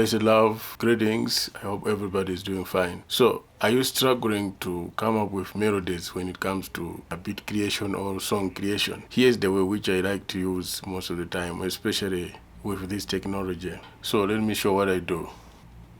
Blessed love, greetings. I hope everybody is doing fine. So, are you struggling to come up with melodies when it comes to a beat creation or song creation? Here's the way which I like to use most of the time, especially with this technology. So let me show what I do.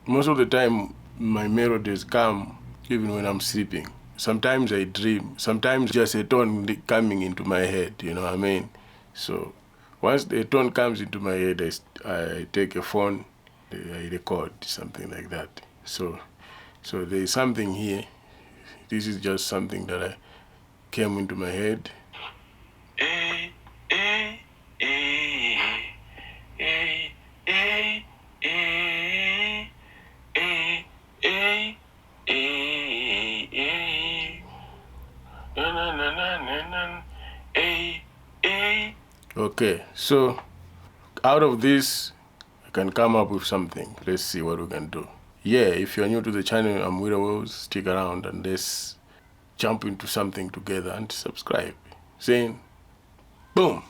Most of the time, my melodies come even when I'm sleeping. Sometimes I dream, sometimes just a tone coming into my head, you know what I mean? So once the tone comes into my head, I take a phone, I record something like that. So there's something here. This is just something that I came into my head. Okay, so out of this, I can come up with something. Let's see what we can do. Yeah, if you're new to the channel, I'm willywheelz. Stick around and let's jump into something together and subscribe. Saying, boom.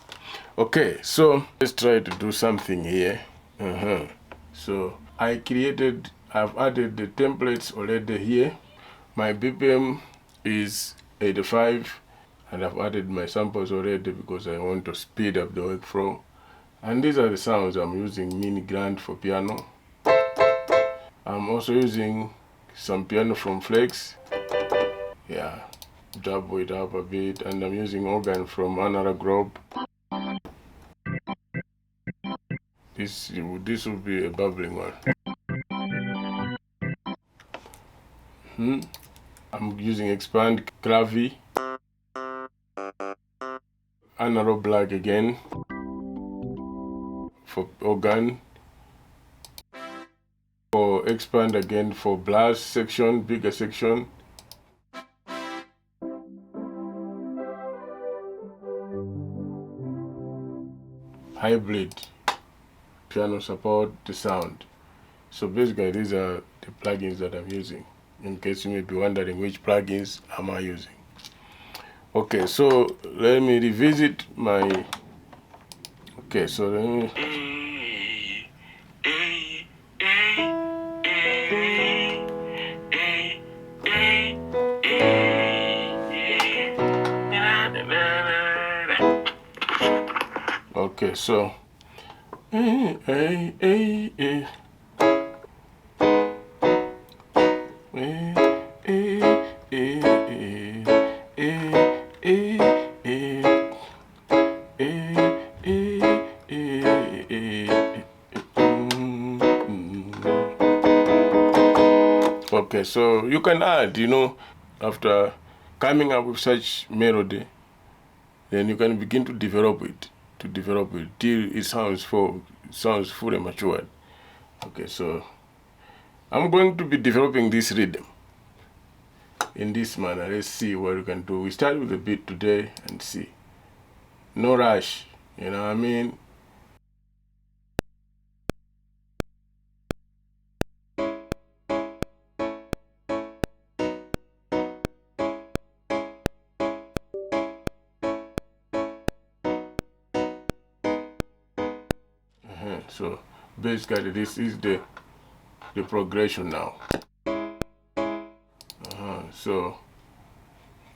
Okay, so let's try to do something here. So I've added the templates already here. My BPM is 85 and I've added my samples already because I want to speed up the workflow. And these are the sounds I'm using: mini grand for piano. I'm also using some piano from Flex. Yeah, double it up a bit, and I'm using organ from another group. This will be a bubbling one. I'm using expand Clavi, analog black again for organ, for expand again for blast section, bigger section. Hybrid piano support the sound. So basically these are the plugins that I'm using, in case you may be wondering which plugins am I using. Okay, so let me revisit my, okay, so let me, okay, so okay, so you can add, you know, after coming up with such melody, then you can begin to develop it till it sounds fully matured. Okay, so I'm going to be developing this rhythm in this manner. Let's see what we can do. We start with the beat today and see. No rush, you know what I mean? So basically this is the progression now. So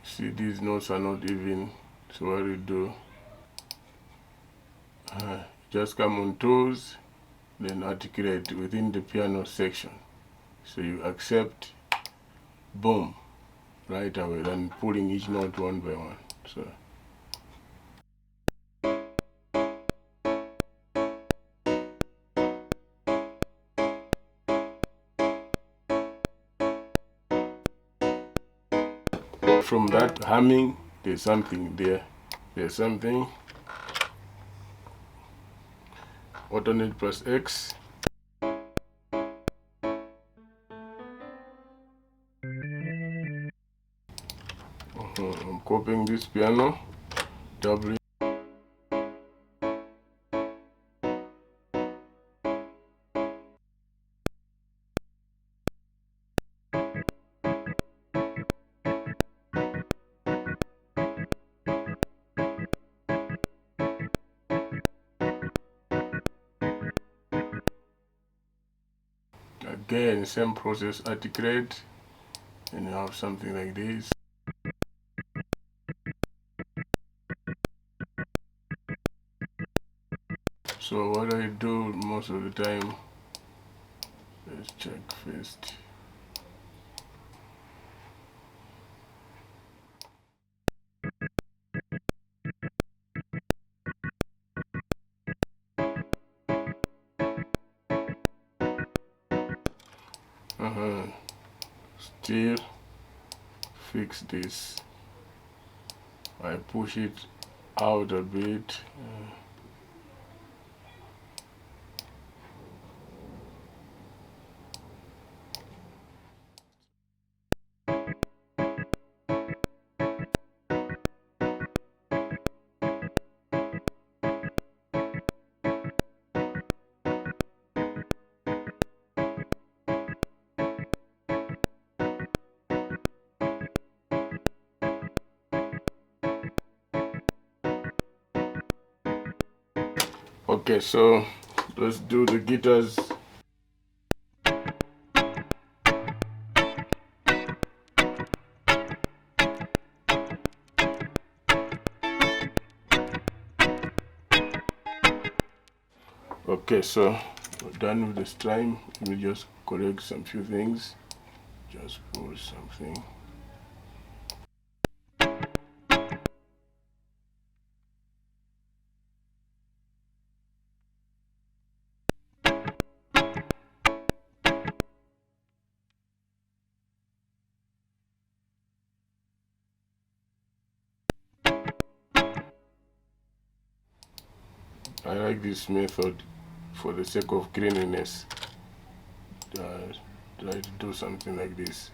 see, these notes are not even, so what we do, just come on tools, then articulate within the piano section. So you accept, boom, right away, then pulling each note one by one. So from that humming, there's something there. There's something. Alternate plus X. I'm copying this piano. W. Again, same process, articulate, and you have something like this. So what I do most of the time, let's check first. Still fix this. I push it out a bit. Okay, so let's do the guitars. Okay, so we're done with this time. Let me just correct some few things. Just pull something. I like this method for the sake of cleanliness. Try to do something like this.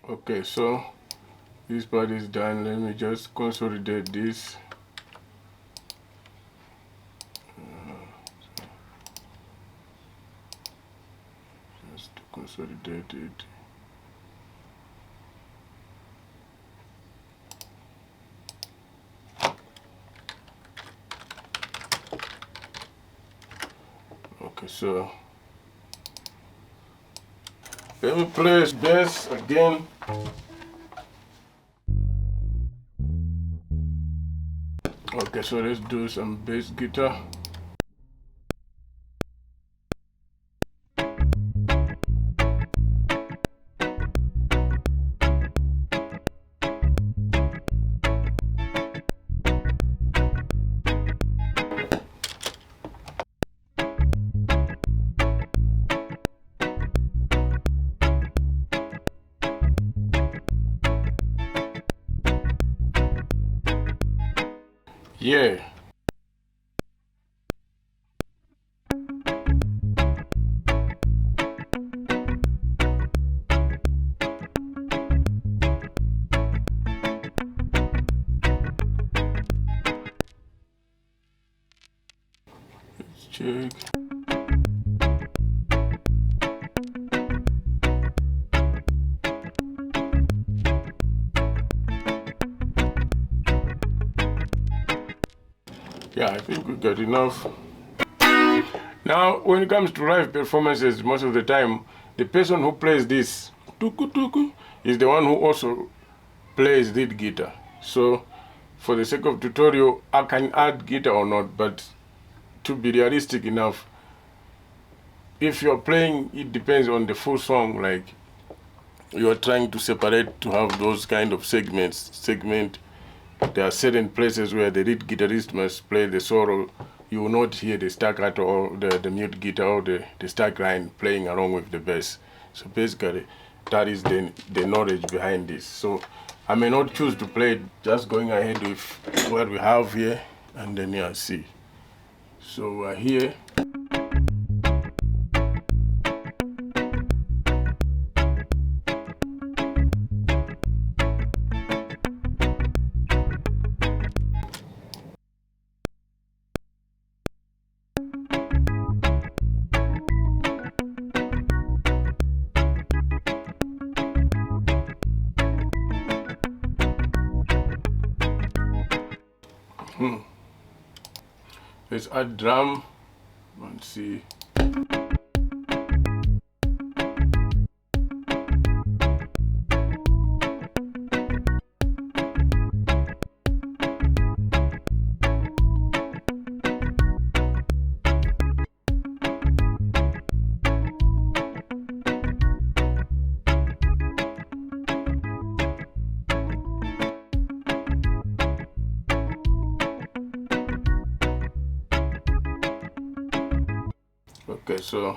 Okay, so this part is done. Let me just consolidate this. Just to consolidate it. Okay, so let me play bass again. Okay, so let's do some bass guitar. Yeah. Let's check. Yeah, I think we got enough. Now, when it comes to live performances, most of the time, the person who plays this tuku tuku is the one who also plays lead guitar. So, for the sake of tutorial, I can add guitar or not, but to be realistic enough, if you're playing, it depends on the full song. Like, you're trying to separate to have those kind of segment there are certain places where the lead guitarist must play the solo. You will not hear the staccato or the mute guitar or the stack line playing along with the bass. So basically, that is the knowledge behind this. So I may not choose to play it, just going ahead with what we have here, and then you see. So we're here. Let's add drum and see. Okay, so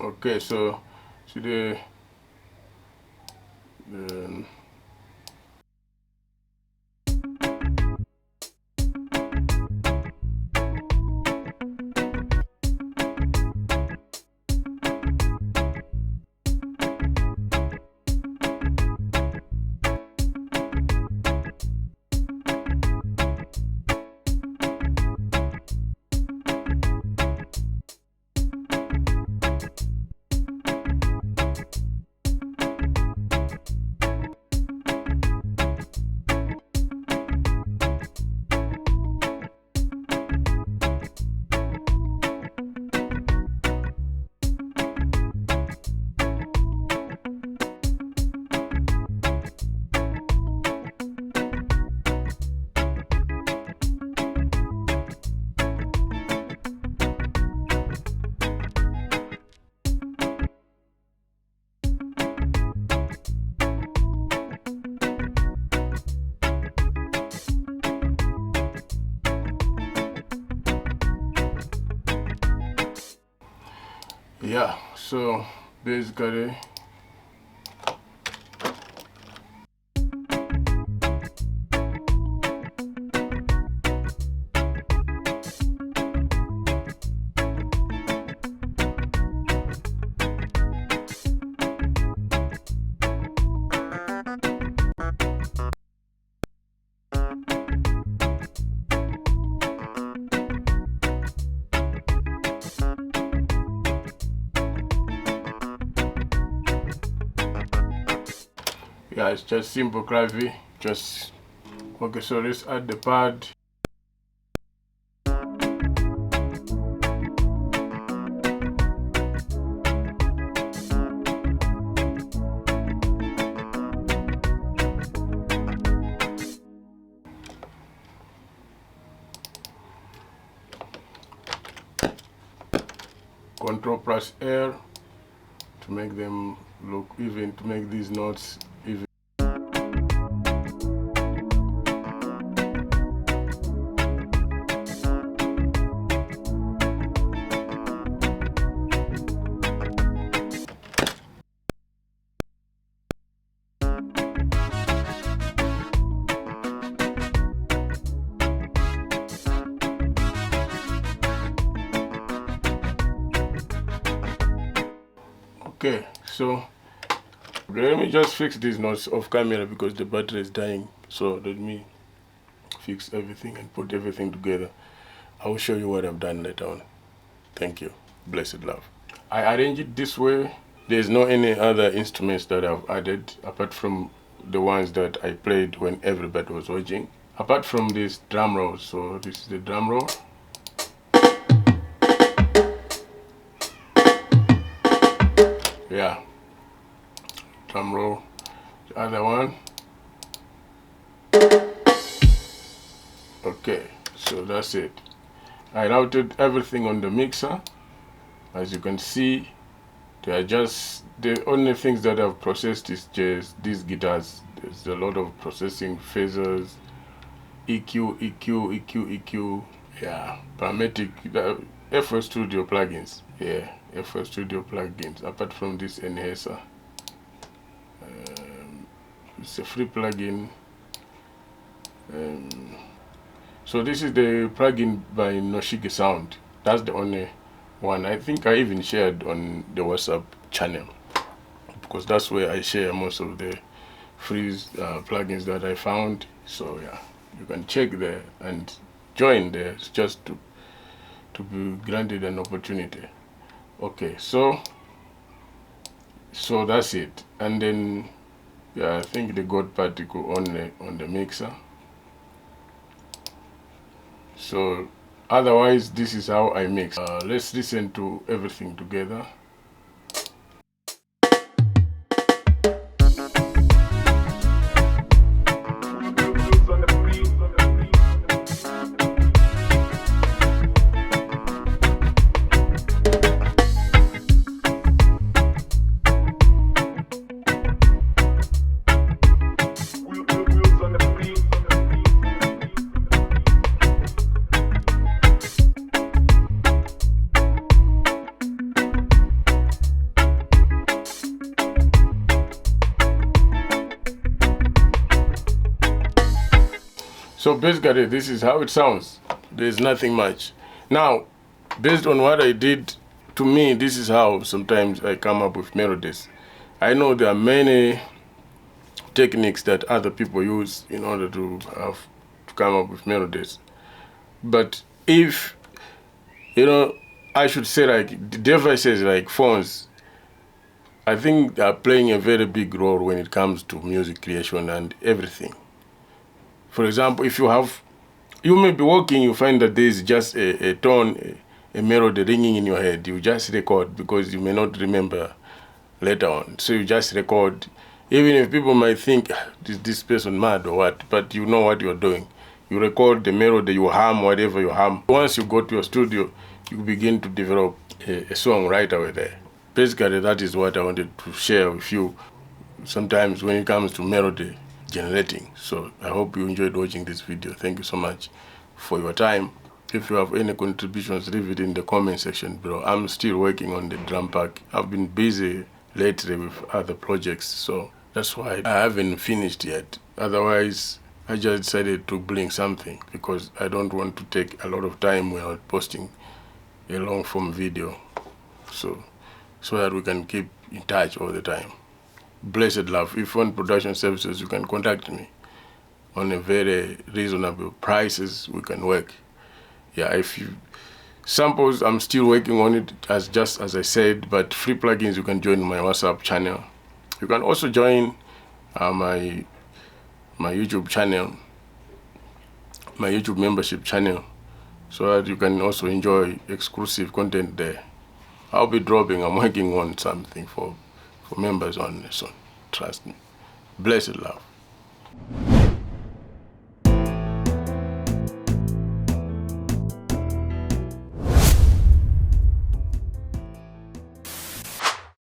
okay, so see the yeah, so basically yeah, it's just simple gravy. Just okay, so let's add the pad. Control plus R to make them look even, to make these notes even. Okay, so let me just fix these notes off camera because the battery is dying. So let me fix everything and put everything together. I will show you what I've done later on. Thank you. Blessed love. I arrange it this way. There's no any other instruments that I've added apart from the ones that I played when everybody was watching. Apart from this drum roll, so this is the drum roll. Yeah, drum roll. The other one. Okay, so that's it. I routed everything on the mixer. As you can see, they are just the only things that I've processed is just these guitars. There's a lot of processing, phasers, EQ, EQ, EQ, EQ. Yeah, Parametric, FL Studio plugins. Yeah, FL Studio plugins. Apart from this enhancer, it's a free plugin. So this is the plugin by Noshiki Sound. That's the only one. I think I even shared on the WhatsApp channel, because that's where I share most of the free plugins that I found. So yeah, you can check there and join there just to be granted an opportunity. Okay, so that's it. And then yeah, I think the God particle on the mixer. So otherwise, this is how I mix. Let's listen to everything together. So basically, this is how it sounds. There's nothing much. Now, based on what I did, to me, this is how sometimes I come up with melodies. I know there are many techniques that other people use in order to come up with melodies. But if, I should say, like the devices like phones, I think they are playing a very big role when it comes to music creation and everything. For example, if you may be walking, you find that there is just a tone, a melody ringing in your head. You just record because you may not remember later on. So you just record, even if people might think, is this person mad or what, but you know what you're doing. You record the melody, you hum whatever you hum. Once you go to your studio, you begin to develop a song right away there. Basically, that is what I wanted to share with you sometimes when it comes to melody generating. So I hope you enjoyed watching this video. Thank you so much for your time. If you have any contributions, leave it in the comment section below. I'm still working on the drum pack. I've been busy lately with other projects, so that's why I haven't finished yet. Otherwise, I just decided to bring something because I don't want to take a lot of time without posting a long form video, so that we can keep in touch all the time. Blessed love. If you want production services, you can contact me on a very reasonable prices. We can work. Yeah, if you samples, I'm still working on it as I said, but free plugins, you can join my WhatsApp channel. You can also join my YouTube channel, my YouTube membership channel, so that you can also enjoy exclusive content there. I'm working on something for members only, so trust me. Blessed love.